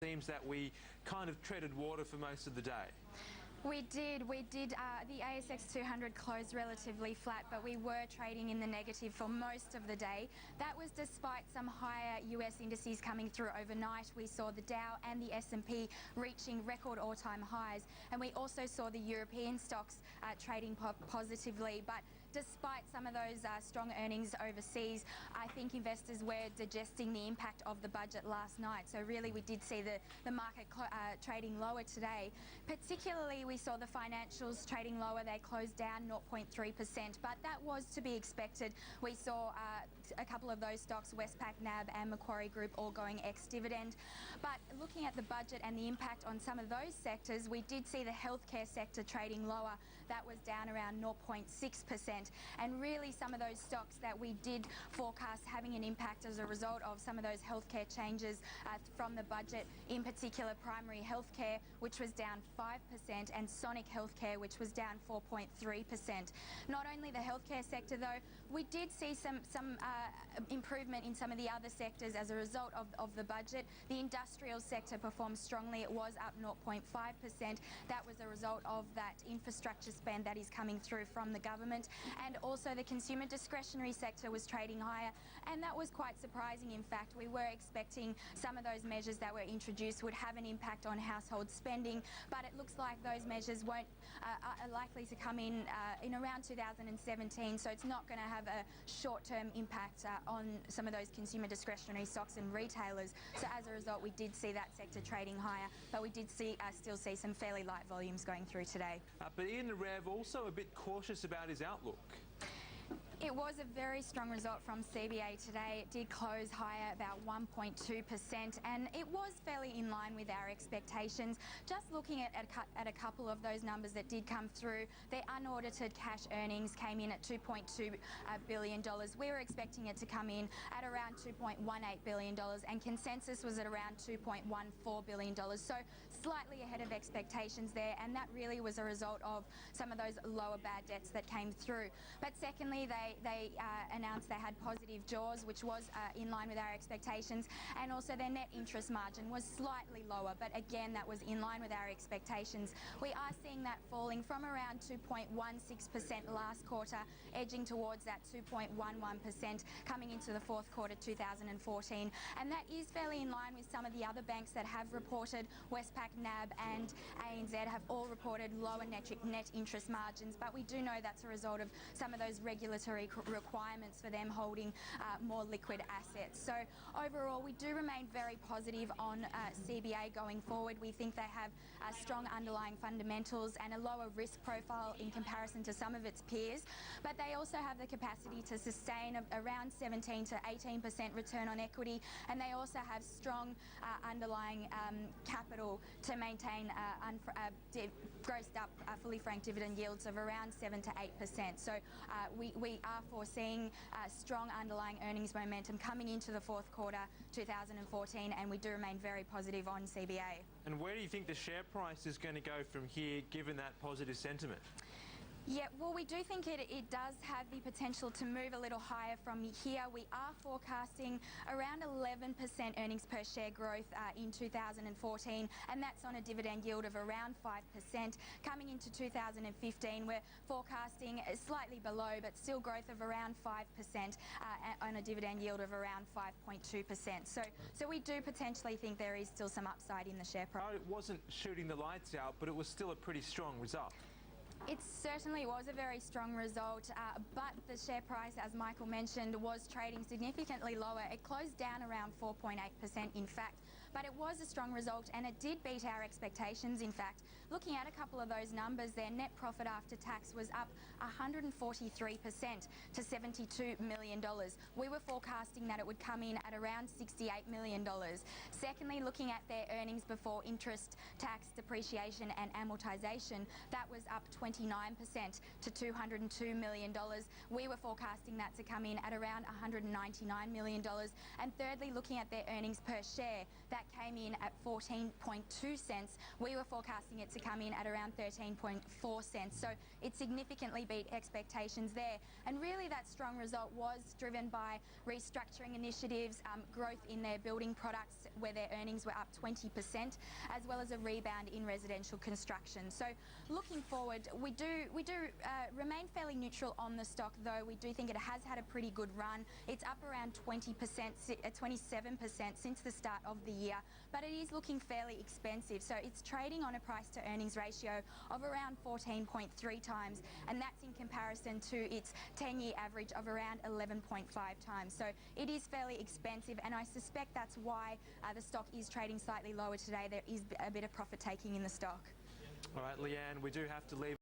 Seems that we kind of treaded water for most of the day. We did. The ASX 200 closed relatively flat, but we were trading in the negative for most of the day. That was despite some higher US indices coming through overnight. We saw the Dow and the S&P reaching record all-time highs, and we also saw the European stocks trading positively. But despite some of those strong earnings overseas, I think investors were digesting the impact of the budget last night. So really we did see the market trading lower today. Particularly we saw the financials trading lower. They closed down 0.3%, but that was to be expected. We saw a couple of those stocks, Westpac, NAB and Macquarie Group, all going ex-dividend. But looking at the budget and the impact on some of those sectors, we did see the healthcare sector trading lower. That was down around 0.6%. And really some of those stocks that we did forecast having an impact as a result of some of those healthcare changes from the budget, in particular primary healthcare, which was down 5%, and Sonic Healthcare, which was down 4.3%. Not only the healthcare sector though, we did see some improvement in some of the other sectors as a result of the budget. The industrial sector performed strongly. It was up 0.5%. That was a result of that infrastructure spend that is coming through from the government. And also the consumer discretionary sector was trading higher, and that was quite surprising. In fact, we were expecting some of those measures that were introduced would have an impact on household spending, but it looks like those measures are likely to come in around 2017, so it's not going to have a short-term impact on some of those consumer discretionary stocks and retailers. So as a result, we did see that sector trading higher, but we did still see some fairly light volumes going through today. But Ian Narev also a bit cautious about his outlook. It was a very strong result from CBA today. It did close higher, about 1.2%, and it was fairly in line with our expectations. Just looking at a couple of those numbers that did come through, their unaudited cash earnings came in at $2.2 billion. We were expecting it to come in at around $2.18 billion, and consensus was at around $2.14 billion. So slightly ahead of expectations there, and that really was a result of some of those lower bad debts that came through. But secondly, they announced they had positive jaws, which was in line with our expectations, and also their net interest margin was slightly lower, but again that was in line with our expectations. We are seeing that falling from around 2.16% last quarter, edging towards that 2.11% coming into the fourth quarter 2014, and that is fairly in line with some of the other banks that have reported. Westpac, NAB and ANZ have all reported lower net interest margins, but we do know that's a result of some of those regulatory requirements for them holding more liquid assets. So overall, we do remain very positive on CBA going forward. We think they have strong underlying fundamentals and a lower risk profile in comparison to some of its peers, but they also have the capacity to sustain around 17 to 18% return on equity, and they also have strong underlying capital to maintain grossed up fully franked dividend yields of around 7 to 8%. So we are foreseeing strong underlying earnings momentum coming into the fourth quarter 2014, and we do remain very positive on CBA. And where do you think the share price is going to go from here, given that positive sentiment? Yeah, well, we do think it does have the potential to move a little higher from here. We are forecasting around 11% earnings per share growth in 2014, and that's on a dividend yield of around 5%. Coming into 2015, we're forecasting slightly below, but still growth of around 5% on a dividend yield of around 5.2%. So we do potentially think there is still some upside in the share price. It wasn't shooting the lights out, but it was still a pretty strong result. It certainly was a very strong result, but the share price, as Michael mentioned, was trading significantly lower. It closed down around 4.8% in fact, but it was a strong result and it did beat our expectations. In fact, looking at a couple of those numbers, their net profit after tax was up 143% to $72 million. We were forecasting that it would come in at around $68 million. Secondly, looking at their earnings before interest, tax, depreciation and amortization, that was up 29% to $202 million. We were forecasting that to come in at around $199 million. And thirdly, looking at their earnings per share, that came in at 14.2 cents. We were forecasting it to come in at around 13.4 cents. So it significantly beat expectations there. And really that strong result was driven by restructuring initiatives, growth in their building products where their earnings were up 20%, as well as a rebound in residential construction. So looking forward, we do remain fairly neutral on the stock, though. We do think it has had a pretty good run. It's up around 20%, 27% since the start of the year, but it is looking fairly expensive. So it's trading on a price to earnings ratio of around 14.3 times, and that's in comparison to its 10-year average of around 11.5 times. So it is fairly expensive, and I suspect that's why the stock is trading slightly lower today. There is a bit of profit taking in the stock. All right, Leanne, we do have to leave